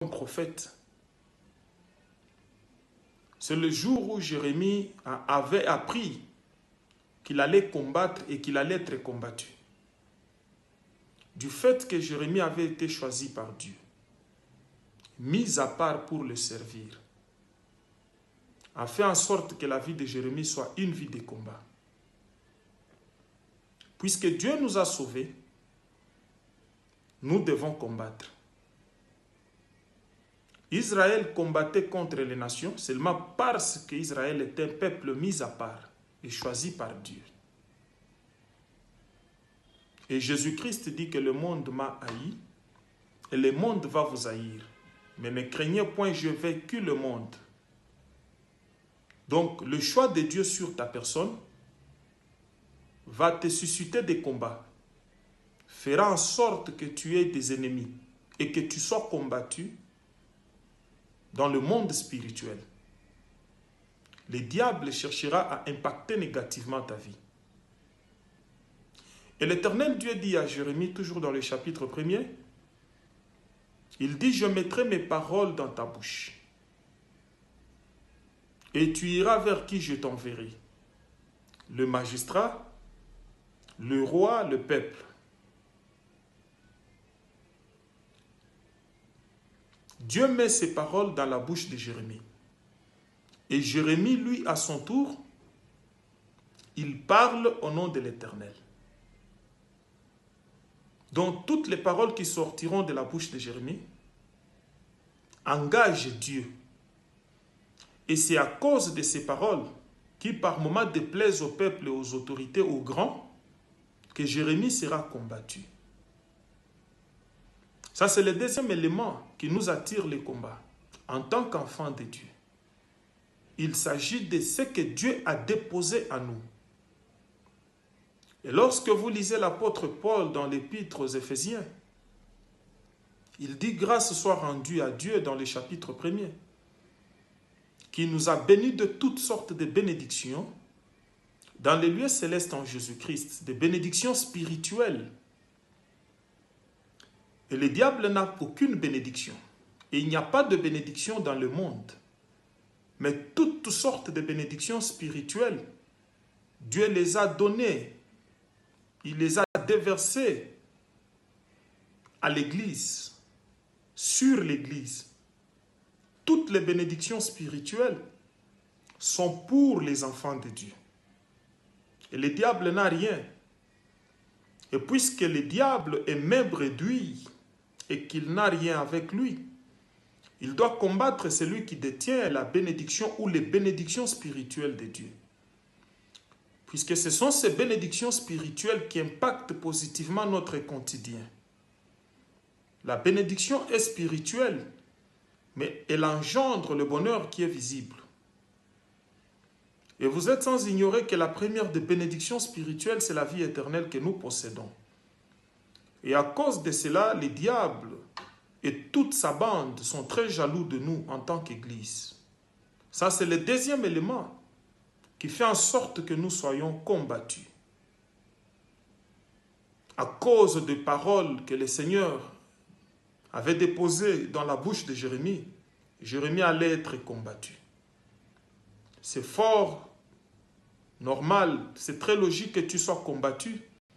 prophète. C'est le jour où Jérémie avait appris qu'il allait combattre et qu'il allait être combattu. Du fait que Jérémie avait été choisi par Dieu, mis à part pour le servir, a fait en sorte que la vie de Jérémie soit une vie de combat. Puisque Dieu nous a sauvés, nous devons combattre. Israël combattait contre les nations seulement parce qu'Israël était un peuple mis à part et choisi par Dieu. Et Jésus-Christ dit que le monde m'a haï et le monde va vous haïr. Mais ne craignez point, je vaincu le monde. Donc, le choix de Dieu sur ta personne va te susciter des combats, fera en sorte que tu aies des ennemis et que tu sois combattu dans le monde spirituel. Le diable cherchera à impacter négativement ta vie. Et l'Éternel Dieu dit à Jérémie, toujours dans le chapitre 1er, il dit, je mettrai mes paroles dans ta bouche. Et tu iras vers qui je t'enverrai. Le magistrat, le roi, le peuple. Dieu met ses paroles dans la bouche de Jérémie. Et Jérémie, lui, à son tour, il parle au nom de l'Éternel. Donc, toutes les paroles qui sortiront de la bouche de Jérémie engagent Dieu. Et c'est à cause de ces paroles qui, par moments, déplaisent au peuple, aux autorités, aux grands, que Jérémie sera combattu. Ça, c'est le deuxième élément qui nous attire les combats en tant qu'enfants de Dieu. Il s'agit de ce que Dieu a déposé à nous. Et lorsque vous lisez l'apôtre Paul dans l'épître aux Éphésiens, il dit grâce soit rendue à Dieu dans le chapitre 1er, qui nous a bénis de toutes sortes de bénédictions dans les lieux célestes en Jésus-Christ, des bénédictions spirituelles. Et le diable n'a aucune bénédiction. Et il n'y a pas de bénédiction dans le monde. Mais toutes sortes de bénédictions spirituelles, Dieu les a données. Il les a déversées à l'Église, sur l'Église. Toutes les bénédictions spirituelles sont pour les enfants de Dieu. Et le diable n'a rien. Et puisque le diable est même réduit et qu'il n'a rien avec lui, il doit combattre celui qui détient la bénédiction ou les bénédictions spirituelles de Dieu. Puisque ce sont ces bénédictions spirituelles qui impactent positivement notre quotidien. La bénédiction est spirituelle, mais elle engendre le bonheur qui est visible. Et vous êtes sans ignorer que la première des bénédictions spirituelles, c'est la vie éternelle que nous possédons. Et à cause de cela, le diable et toute sa bande sont très jaloux de nous en tant qu'Église. Ça, c'est le deuxième élément qui fait en sorte que nous soyons combattus. À cause des paroles que le Seigneur avait déposées dans la bouche de Jérémie, Jérémie allait être combattu. C'est fort normal, c'est très logique que tu sois combattu,